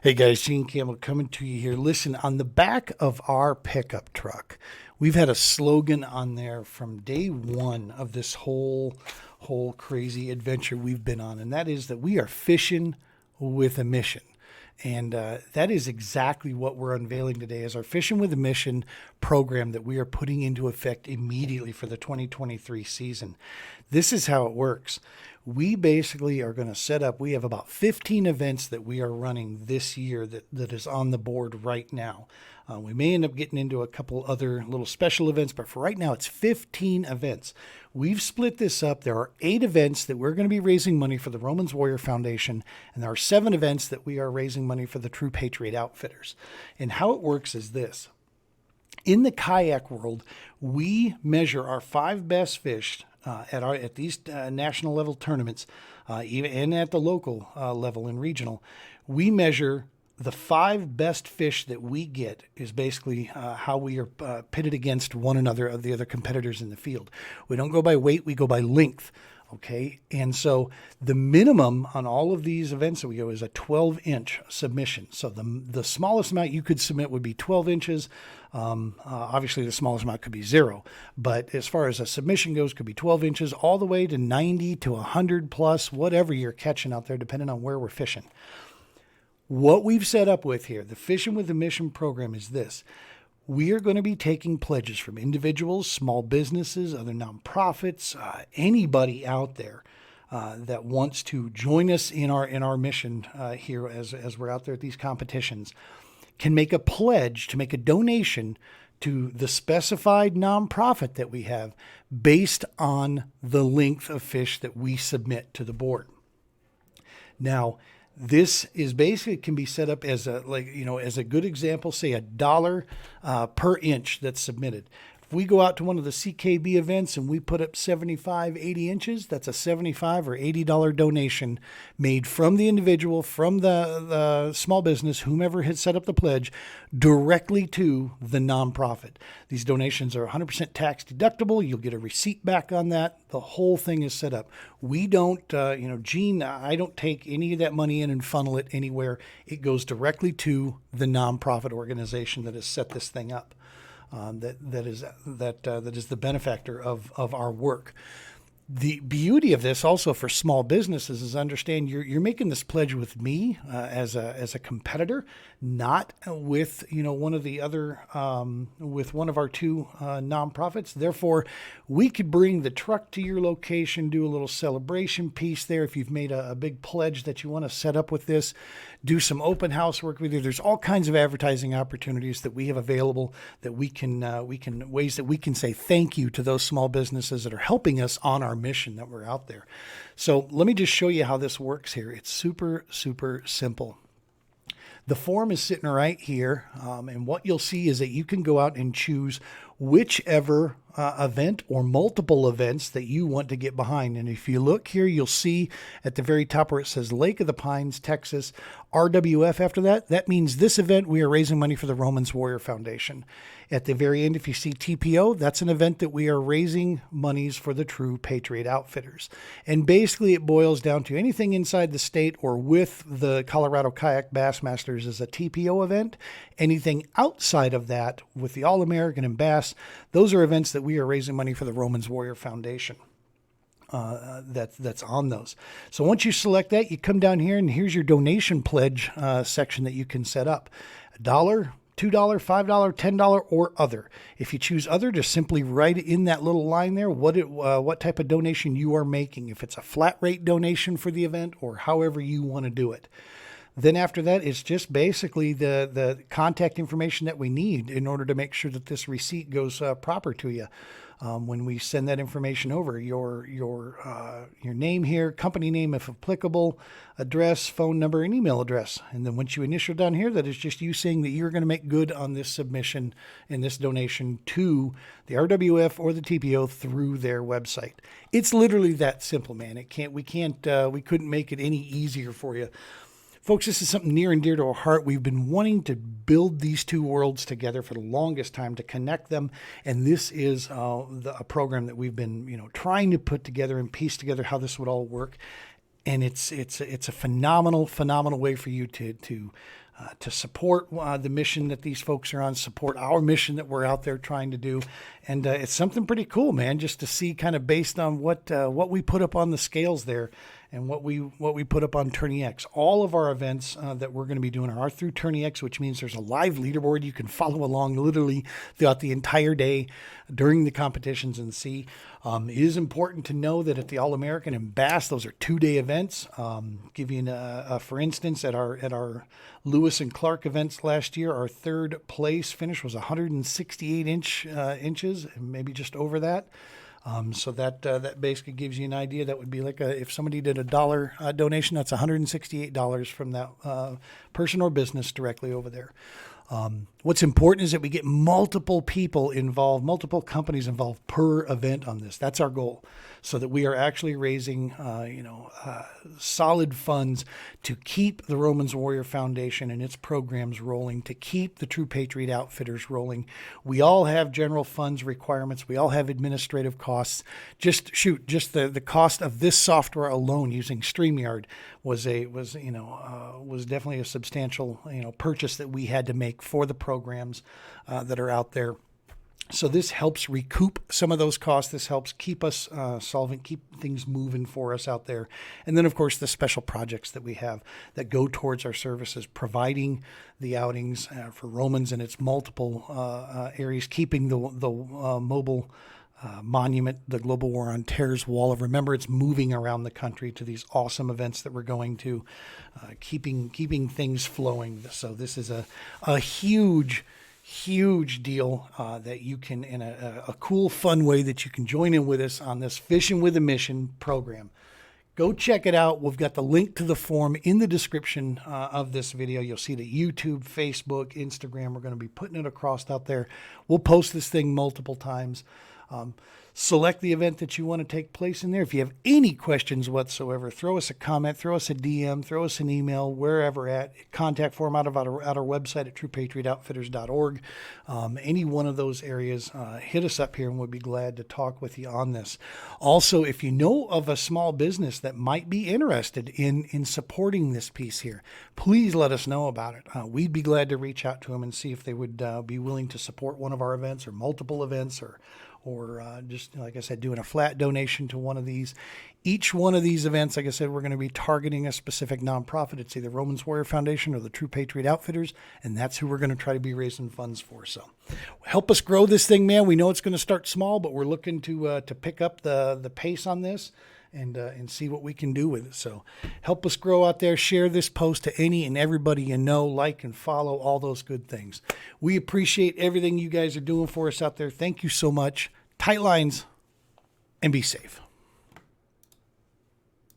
Hey guys, Gene Campbell coming to you here. Listen, on the back of our pickup truck, we've had a slogan on there from day one of this whole crazy adventure we've been on, and that is that we are fishing with a mission. And that is exactly what we're unveiling today as our Fishing with a Mission program that we are putting into effect immediately for the 2023 season. This is how it works. We basically are going to set up, we have about 15 events that we are running this year that is on the board right now. We may end up getting into a couple other little special events, but for right now, it's 15 events. We've split this up. There are 8 events that we're going to be raising money for the Romans Warrior Foundation, and there are 7 events that we are raising money for the True Patriot Outfitters. And how it works is this. In the kayak world, we measure our 5 best fish at these national level tournaments, even and at the local level and regional. We measure the 5 best fish that we get is basically how we are pitted against one another of the other competitors in the field. We don't go by weight, we go by length. Okay. And so the minimum on all of these events that we go is a 12-inch submission. So the smallest amount you could submit would be 12 inches. Obviously the smallest amount could be 0, but as far as a submission goes, could be 12 inches all the way to 90 to 100 plus, whatever you're catching out there, depending on where we're fishing. What we've set up with here, the Fishing with a Mission program, is this. We are going to be taking pledges from individuals, small businesses, other nonprofits, anybody out there that wants to join us in our mission here as we're out there at these competitions can make a pledge to make a donation to the specified nonprofit that we have based on the length of fish that we submit to the board. Now, this is basically can be set up as a good example, say $1 per inch that's submitted. If we go out to one of the CKB events and we put up 75, 80 inches, that's a $75 or $80 donation made from the individual, from the small business, whomever had set up the pledge, directly to the nonprofit. These donations are 100% tax deductible. You'll get a receipt back on that. The whole thing is set up. We don't, Gene, I don't take any of that money in and funnel it anywhere. It goes directly to the nonprofit organization that has set this thing up. That is the benefactor of our work. The beauty of this also for small businesses is understand you're making this pledge with me as a competitor, not with one of the other with one of our 2 nonprofits. Therefore, we could bring the truck to your location, do a little celebration piece there. If you've made a big pledge that you want to set up with this, do some open house work with you. There's all kinds of advertising opportunities that we have available that we can ways that we can say thank you to those small businesses that are helping us on our mission that we're out there. So let me just show you how this works here. It's super, super simple. The form is sitting right here, and what you'll see is that you can go out and choose whichever event or multiple events that you want to get behind. And if you look here, you'll see at the very top where it says Lake of the Pines, Texas, RWF after that. That means this event, we are raising money for the Romans Warrior Foundation. At the very end, if you see TPO, that's an event that we are raising monies for the True Patriot Outfitters. And basically it boils down to anything inside the state or with the Colorado Kayak Bassmasters is a TPO event. Anything outside of that with the All-American and Bass, those are events that we are raising money for the Romans Warrior Foundation. That's on those. So once you select that, you come down here and here's your donation pledge section that you can set up. $1, $2, $5, $10, or other. If you choose other, just simply write in that little line there what type of donation you are making. If it's a flat rate donation for the event or however you want to do it. Then after that, it's just basically the contact information that we need in order to make sure that this receipt goes proper to you. When we send that information over, your name here, company name if applicable, address, phone number, and email address. And then once you initial down here, that is just you saying that you're going to make good on this submission and this donation to the RWF or the TPO through their website. It's literally that simple, man. We couldn't make it any easier for you. Folks, this is something near and dear to our heart. We've been wanting to build these 2 worlds together for the longest time, to connect them. And this is a program that we've been, trying to put together and piece together how this would all work. and it's a phenomenal way for you to support the mission that these folks are on, support our mission that we're out there trying to do. And it's something pretty cool, man, just to see kind of based on what we put up on the scales there and what we put up on Tourney X. All of our events that we're going to be doing are through Tourney X, which means there's a live leaderboard. You can follow along literally throughout the entire day during the competitions and see. It is important to know that at the All-American and Bass, those are 2-day events. Give you for instance, at our Lewis and Clark events last year, our third place finish was 168 inches, maybe just over that. So that basically gives you an idea. That would be like if somebody did $1 donation, that's $168 from that person or business directly over there. What's important is that we get multiple people involved, multiple companies involved per event on this. That's our goal, so that we are actually raising, solid funds to keep the Romans Warrior Foundation and its programs rolling, to keep the True Patriot Outfitters rolling. We all have general funds requirements. We all have administrative costs. Just the cost of this software alone using StreamYard was definitely a substantial purchase that we had to make for the programs that are out there. So this helps recoup some of those costs. This helps keep us solvent, keep things moving for us out there. And then, of course, the special projects that we have that go towards our services, providing the outings for Romans and its multiple areas, keeping the mobile monument, the Global War on Terror's wall of remember. It's moving around the country to these awesome events that we're going to, keeping things flowing. So this is a huge deal that you can, in a cool, fun way that you can join in with us on this Fishing with a Mission program. Go check it out. We've got the link to the form in the description of this video. You'll see the YouTube, Facebook, Instagram. We're going to be putting it across out there. We'll post this thing multiple times. Select the event that you want to take place in there. If you have any questions whatsoever, throw us a comment, throw us a DM, throw us an email, wherever at. Contact form out of our website at truepatriotoutfitters.org. Any one of those areas, hit us up here and we'll be glad to talk with you on this. Also, if you know of a small business that might be interested in supporting this piece here, please let us know about it. We'd be glad to reach out to them and see if they would be willing to support one of our events or multiple events, or just, like I said, doing a flat donation to one of these. Each one of these events, like I said, we're going to be targeting a specific nonprofit. It's either Romans Warrior Foundation or the True Patriot Outfitters, and that's who we're going to try to be raising funds for. So help us grow this thing, man. We know it's going to start small, but we're looking to pick up the pace on this and see what we can do with it. So help us grow out there. Share this post to any and everybody you know, like and follow, all those good things. We appreciate everything you guys are doing for us out there. Thank you so much. Tight lines and be safe.